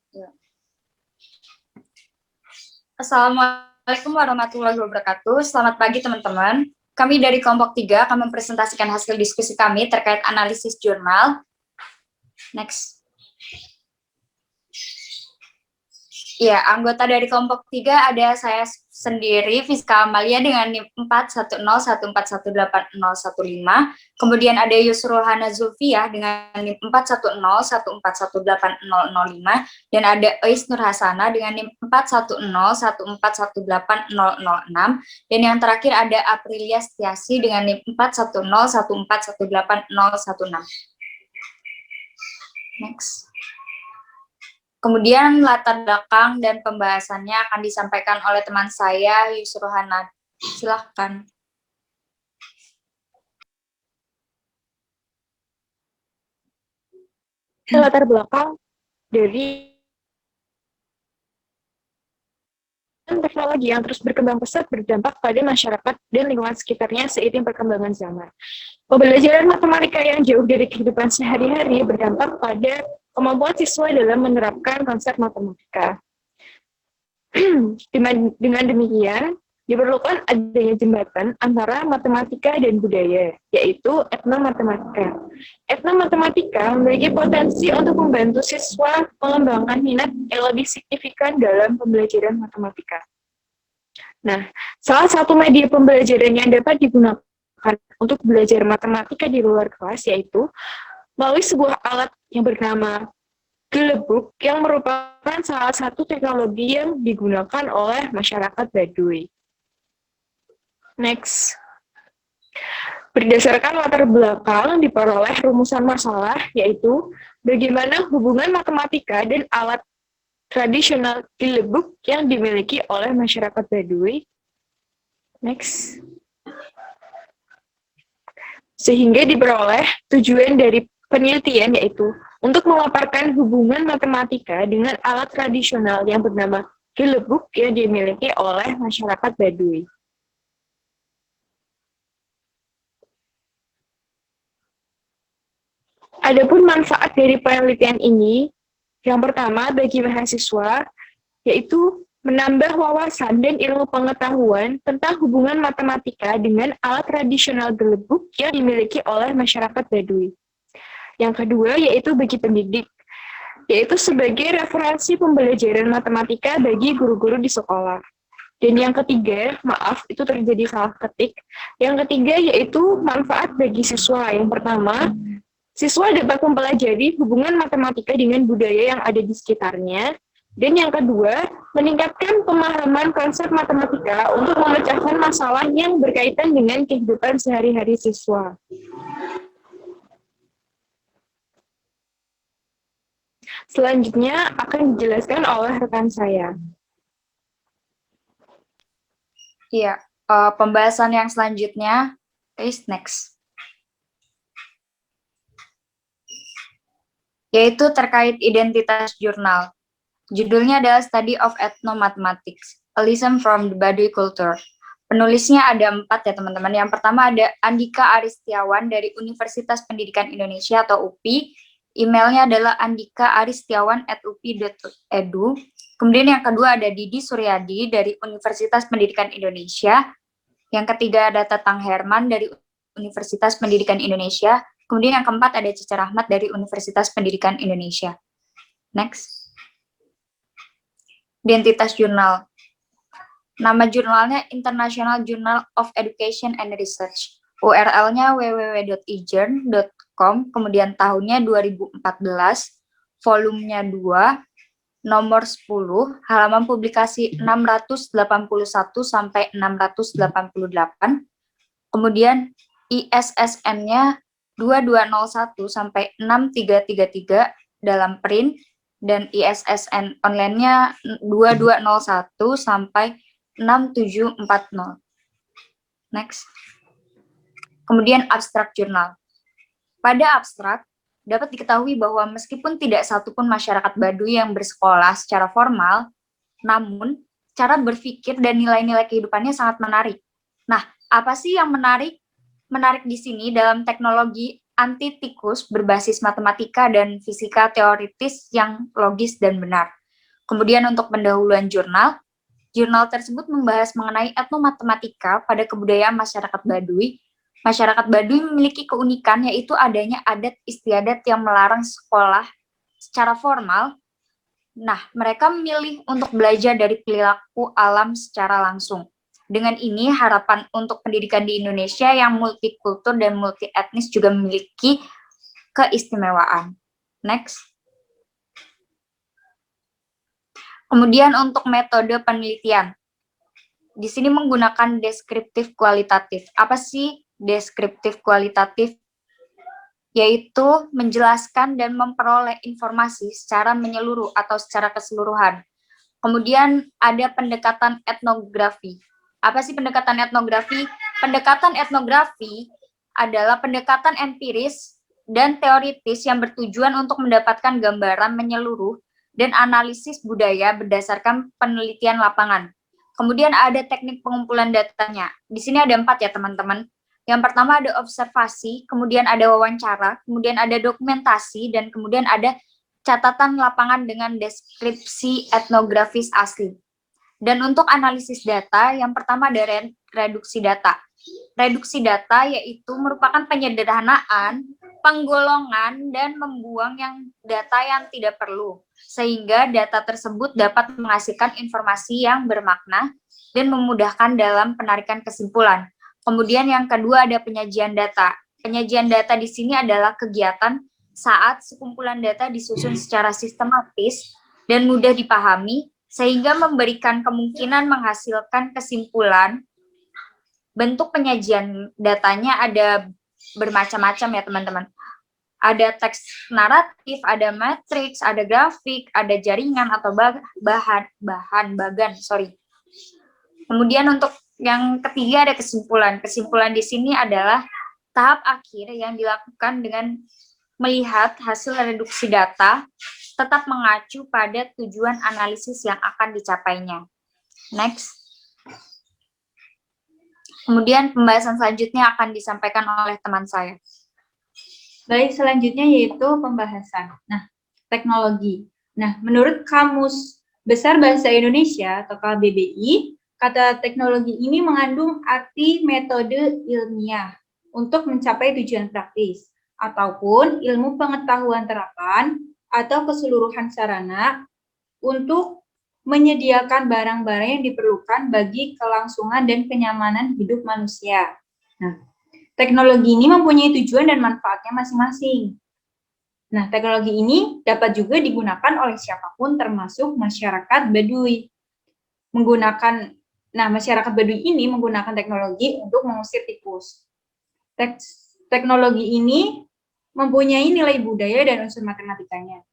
Ya. Assalamualaikum warahmatullahi wabarakatuh. Selamat pagi teman-teman. Kami dari kelompok 3 akan mempresentasikan hasil diskusi kami terkait analisis jurnal. Next. Ya, anggota dari kelompok 3 ada saya sendiri, Fiska Amalia dengan NIM 41014181015. Kemudian ada Yusrul Hana Zulfiah dengan NIM 41014181005. Dan ada Eis Nur Hasana dengan NIM 41014181006. Dan yang terakhir ada Aprilia Setiasi dengan NIM 41014181016. Next. Kemudian latar belakang dan pembahasannya akan disampaikan oleh teman saya, Yusrul Hana. Silahkan. Latar belakang dari teknologi yang terus berkembang pesat berdampak pada masyarakat dan lingkungan sekitarnya seiring perkembangan zaman. Pembelajaran matematika yang jauh dari kehidupan sehari-hari berdampak pada kemampuan siswa dalam menerapkan konsep matematika. Dengan demikian, diperlukan adanya jembatan antara matematika dan budaya, yaitu etnomatematika. Etnomatematika memiliki potensi untuk membantu siswa mengembangkan minat yang lebih signifikan dalam pembelajaran matematika. Nah, salah satu media pembelajaran yang dapat digunakan untuk belajar matematika di luar kelas yaitu melalui sebuah alat yang bernama gelebuk yang merupakan salah satu teknologi yang digunakan oleh masyarakat Baduy. Next. Berdasarkan latar belakang diperoleh rumusan masalah yaitu bagaimana hubungan matematika dan alat tradisional gelebuk yang dimiliki oleh masyarakat Baduy. Next. Sehingga diperoleh tujuan dari penelitian yaitu untuk memaparkan hubungan matematika dengan alat tradisional yang bernama gelebuk yang dimiliki oleh masyarakat Baduy. Adapun manfaat dari penelitian ini, yang pertama bagi mahasiswa, yaitu menambah wawasan dan ilmu pengetahuan tentang hubungan matematika dengan alat tradisional gelebuk yang dimiliki oleh masyarakat Baduy. Yang kedua yaitu bagi pendidik, yaitu sebagai referensi pembelajaran matematika bagi guru-guru di sekolah. Dan yang ketiga, maaf itu terjadi salah ketik, yang ketiga yaitu manfaat bagi siswa. Yang pertama, siswa dapat mempelajari hubungan matematika dengan budaya yang ada di sekitarnya. Dan yang kedua, meningkatkan pemahaman konsep matematika untuk memecahkan masalah yang berkaitan dengan kehidupan sehari-hari siswa. Selanjutnya akan dijelaskan oleh rekan saya. Iya, pembahasan yang selanjutnya is next. Yaitu terkait identitas jurnal. Judulnya adalah Study of Ethnomathematics, a Lesson from the Baduy Culture. Penulisnya ada 4 ya teman-teman. Yang pertama ada Andika Aristiawan dari Universitas Pendidikan Indonesia atau UPI. Emailnya adalah andikaaristiawan@upi.edu. Kemudian yang kedua ada Didi Suryadi dari Universitas Pendidikan Indonesia. Yang ketiga ada Tatang Herman dari Universitas Pendidikan Indonesia. Kemudian yang keempat ada Cica Rahmat dari Universitas Pendidikan Indonesia. Next. Identitas jurnal. Nama jurnalnya International Journal of Education and Research. URL-nya www.ijourn.com, kemudian tahunnya 2014, volumenya 2, nomor 10, halaman publikasi 681 sampai 688, kemudian ISSN-nya 2201 sampai 6333 dalam print, dan ISSN online-nya 2201 sampai 6740. Next. Kemudian abstrak jurnal. Pada abstrak, dapat diketahui bahwa meskipun tidak satupun masyarakat Baduy yang bersekolah secara formal, namun cara berpikir dan nilai-nilai kehidupannya sangat menarik. Nah, apa sih yang menarik? Menarik di sini dalam teknologi anti tikus berbasis matematika dan fisika teoritis yang logis dan benar. Kemudian untuk pendahuluan jurnal tersebut membahas mengenai etnomatematika pada kebudayaan masyarakat Baduy. Masyarakat Baduy memiliki keunikan yaitu adanya adat istiadat yang melarang sekolah secara formal. Nah, mereka memilih untuk belajar dari perilaku alam secara langsung. Dengan ini, harapan untuk pendidikan di Indonesia yang multikultur dan multi etnis juga memiliki keistimewaan. Next. Kemudian untuk metode penelitian. Di sini menggunakan deskriptif kualitatif. Apa sih deskriptif kualitatif? Yaitu menjelaskan dan memperoleh informasi secara menyeluruh atau secara keseluruhan. Kemudian ada pendekatan etnografi. Apa sih pendekatan etnografi? Pendekatan etnografi adalah pendekatan empiris dan teoritis yang bertujuan untuk mendapatkan gambaran menyeluruh dan analisis budaya berdasarkan penelitian lapangan. Kemudian ada teknik pengumpulan datanya. Di sini ada 4 ya teman-teman. Yang pertama ada observasi, kemudian ada wawancara, kemudian ada dokumentasi, dan kemudian ada catatan lapangan dengan deskripsi etnografis asli. Dan untuk analisis data, yang pertama ada reduksi data. Reduksi data yaitu merupakan penyederhanaan, penggolongan, dan membuang data yang tidak perlu, sehingga data tersebut dapat menghasilkan informasi yang bermakna dan memudahkan dalam penarikan kesimpulan. Kemudian yang kedua ada penyajian data. Penyajian data di sini adalah kegiatan saat sekumpulan data disusun secara sistematis dan mudah dipahami, sehingga memberikan kemungkinan menghasilkan kesimpulan. Bentuk penyajian datanya ada bermacam-macam ya teman-teman. Ada teks naratif, ada matriks, ada grafik, ada jaringan atau bagan. Kemudian untuk yang ketiga ada kesimpulan. Kesimpulan di sini adalah tahap akhir yang dilakukan dengan melihat hasil reduksi data, tetap mengacu pada tujuan analisis yang akan dicapainya. Next. Kemudian pembahasan selanjutnya akan disampaikan oleh teman saya. Baik, selanjutnya yaitu pembahasan. Nah, teknologi. Nah, menurut Kamus Besar Bahasa Indonesia atau KBBI, kata teknologi ini mengandung arti metode ilmiah untuk mencapai tujuan praktis ataupun ilmu pengetahuan terapan atau keseluruhan sarana untuk menyediakan barang-barang yang diperlukan bagi kelangsungan dan kenyamanan hidup manusia. Nah, teknologi ini mempunyai tujuan dan manfaatnya masing-masing. Nah, teknologi ini dapat juga digunakan oleh siapapun termasuk masyarakat Baduy. Masyarakat Baduy ini menggunakan teknologi untuk mengusir tikus. Teknologi ini mempunyai nilai budaya dan unsur matematikanya.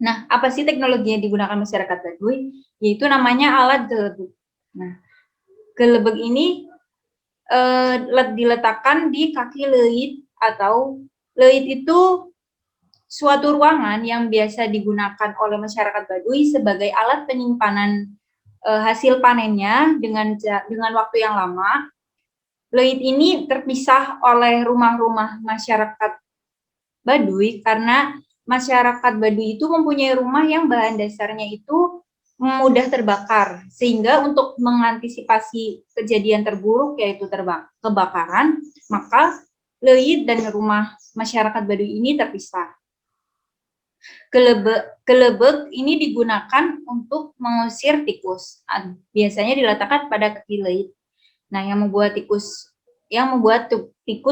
Nah, apa sih teknologi yang digunakan masyarakat Baduy? Yaitu namanya alat gelebeg. Nah, gelebeg ini diletakkan di kaki leit atau leit itu suatu ruangan yang biasa digunakan oleh masyarakat Baduy sebagai alat penyimpanan hasil panennya dengan waktu yang lama. Leit ini terpisah oleh rumah-rumah masyarakat Baduy karena masyarakat Baduy itu mempunyai rumah yang bahan dasarnya itu mudah terbakar, sehingga untuk mengantisipasi kejadian terburuk yaitu kebakaran, maka leit dan rumah masyarakat Baduy ini terpisah. Gelebeg ini digunakan untuk mengusir tikus. Biasanya diletakkan pada kaki leit. Nah, yang membuat tikus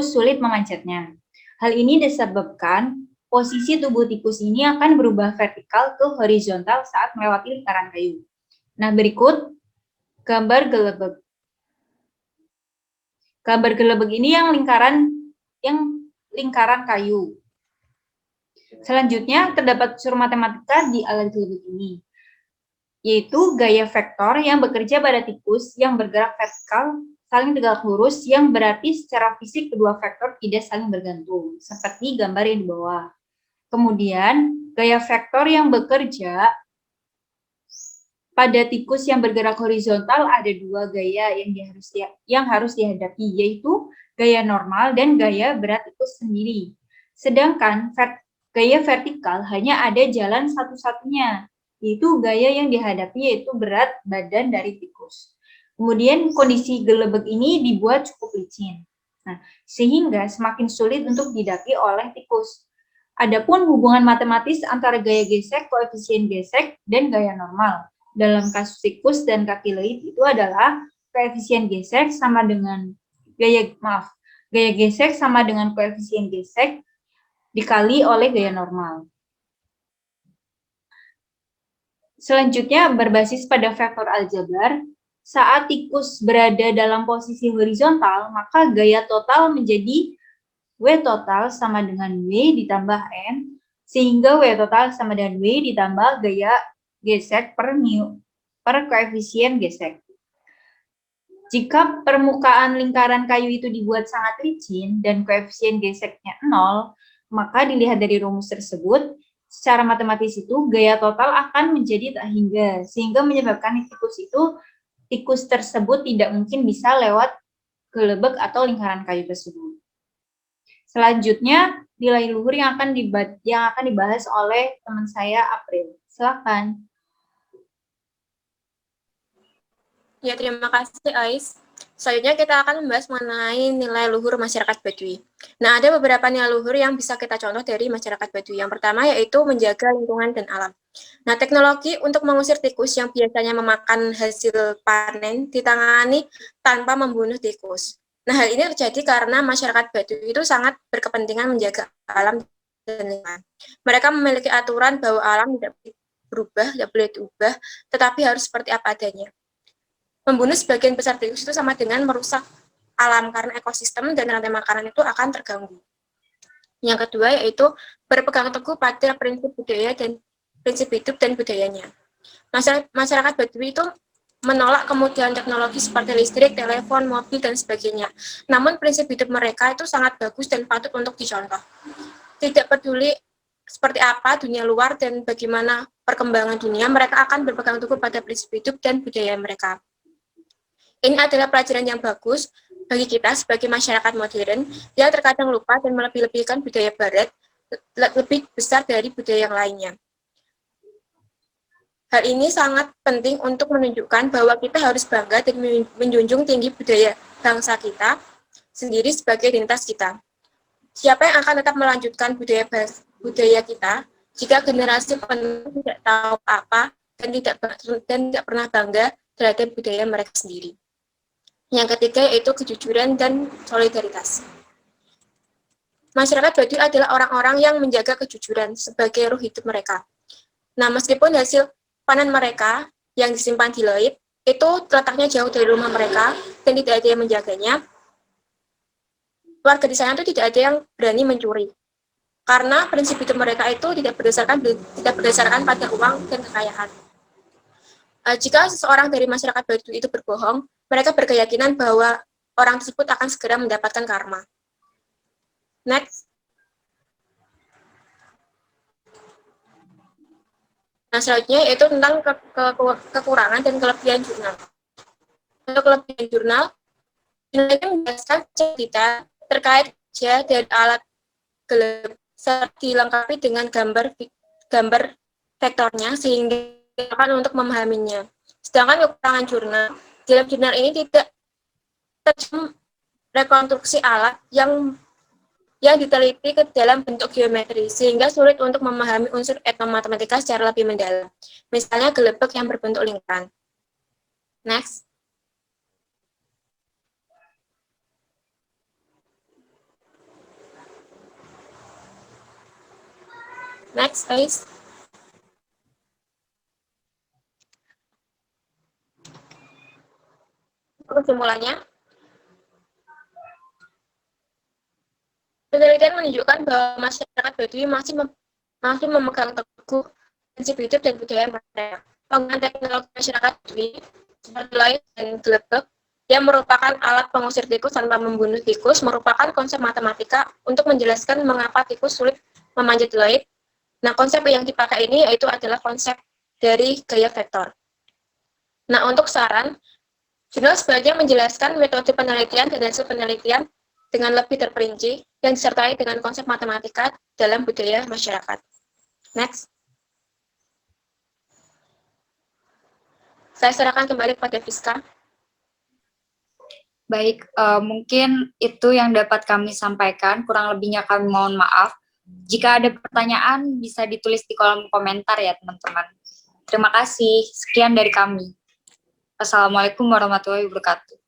sulit memanjatnya. Hal ini disebabkan posisi tubuh tikus ini akan berubah vertikal ke horizontal saat melewati lingkaran kayu. Nah, berikut gambar gelebeg. Gambar gelebeg ini yang lingkaran kayu. Selanjutnya terdapat unsur matematika di alat gelebeg ini, yaitu gaya vektor yang bekerja pada tikus yang bergerak vertikal saling tegak lurus, yang berarti secara fisik kedua vektor tidak saling bergantung, seperti gambar yang di bawah. Kemudian, gaya vektor yang bekerja pada tikus yang bergerak horizontal ada 2 gaya yang harus dihadapi, yaitu gaya normal dan gaya berat tikus sendiri. Sedangkan gaya vertikal hanya ada jalan satu-satunya, yaitu gaya yang dihadapi yaitu berat badan dari tikus. Kemudian kondisi gelebeg ini dibuat cukup licin. Nah, sehingga semakin sulit untuk didaki oleh tikus. Adapun hubungan matematis antara gaya gesek, koefisien gesek, dan gaya normal. Dalam kasus tikus dan kaki leit itu adalah koefisien gesek sama dengan gaya gesek sama dengan koefisien gesek dikali oleh gaya normal. Selanjutnya berbasis pada vektor aljabar, saat tikus berada dalam posisi horizontal, maka gaya total menjadi W total sama dengan W ditambah N, sehingga W total sama dengan W ditambah gaya gesek per koefisien gesek. Jika permukaan lingkaran kayu itu dibuat sangat licin dan koefisien geseknya 0, maka dilihat dari rumus tersebut, secara matematis itu gaya total akan menjadi tak hingga, sehingga menyebabkan tikus tersebut tidak mungkin bisa lewat gelebeg atau lingkaran kayu tersebut. Selanjutnya, nilai luhur yang akan dibahas oleh teman saya April. Silakan. Ya, terima kasih, Ais. Selanjutnya kita akan membahas mengenai nilai luhur masyarakat Baduy. Nah, ada beberapa nilai luhur yang bisa kita contoh dari masyarakat Baduy. Yang pertama yaitu menjaga lingkungan dan alam. Nah, teknologi untuk mengusir tikus yang biasanya memakan hasil panen ditangani tanpa membunuh tikus. Nah, hal ini terjadi karena masyarakat Baduy itu sangat berkepentingan menjaga alam dan lingkungan. Mereka memiliki aturan bahwa alam tidak boleh berubah, tidak boleh diubah, tetapi harus seperti apa adanya. Membunuh sebagian besar tikus itu sama dengan merusak alam karena ekosistem dan rantai makanan itu akan terganggu. Yang kedua yaitu berpegang teguh pada prinsip budaya dan prinsip hidup dan budayanya. Masyarakat Baduy itu menolak kemudahan teknologi seperti listrik, telepon, mobil, dan sebagainya. Namun prinsip hidup mereka itu sangat bagus dan patut untuk dicontoh. Tidak peduli seperti apa dunia luar dan bagaimana perkembangan dunia, mereka akan berpegang teguh pada prinsip hidup dan budaya mereka. Ini adalah pelajaran yang bagus bagi kita sebagai masyarakat modern yang terkadang lupa dan melebih-lebihkan budaya barat lebih besar dari budaya yang lainnya. Hal ini sangat penting untuk menunjukkan bahwa kita harus bangga dan menjunjung tinggi budaya bangsa kita sendiri sebagai identitas kita. Siapa yang akan tetap melanjutkan budaya kita jika generasi penerus tidak tahu apa dan tidak pernah bangga terhadap budaya mereka sendiri. Yang ketiga yaitu kejujuran dan solidaritas. Masyarakat Baduy adalah orang-orang yang menjaga kejujuran sebagai ruh hidup mereka. Nah, meskipun hasil panen mereka yang disimpan di laut itu terletaknya jauh dari rumah mereka dan tidak ada yang menjaganya, warga di sana itu tidak ada yang berani mencuri. Karena prinsip hidup mereka itu tidak berdasarkan pada uang dan kekayaan. Jika seseorang dari masyarakat Baduy itu berbohong, mereka berkeyakinan bahwa orang tersebut akan segera mendapatkan karma. Next. Nah, selanjutnya yaitu tentang kekurangan dan kelebihan jurnal. Untuk kelebihan jurnal menjelaskan cerita terkait kerja dari alat gelap serta dilengkapi dengan gambar vektornya sehingga akan untuk memahaminya. Sedangkan kekurangan jurnal, dalam jurnal ini tidak tercantum rekonstruksi alat yang diteliti ke dalam bentuk geometri, sehingga sulit untuk memahami unsur etnomatematika secara lebih mendalam. Misalnya gelebeg yang berbentuk lingkaran. Next. Next, guys. Kesimpulannya, penelitian menunjukkan bahwa masyarakat Baduy masih memegang teguh prinsip hidup dan budaya mereka. Penggunaan teknologi masyarakat Baduy seperti laut dan gelebeg yang merupakan alat pengusir tikus tanpa membunuh tikus merupakan konsep matematika untuk menjelaskan mengapa tikus sulit memanjat laut. Nah, konsep yang dipakai ini yaitu adalah konsep dari gaya vektor. Nah, untuk saran, jurnal sebaiknya menjelaskan metode penelitian dan hasil penelitian dengan lebih terperinci yang disertai dengan konsep matematika dalam budaya masyarakat. Next. Saya serahkan kembali kepada Fiska. Baik, mungkin itu yang dapat kami sampaikan. Kurang lebihnya kami mohon maaf. Jika ada pertanyaan, bisa ditulis di kolom komentar ya, teman-teman. Terima kasih. Sekian dari kami. Assalamualaikum warahmatullahi wabarakatuh.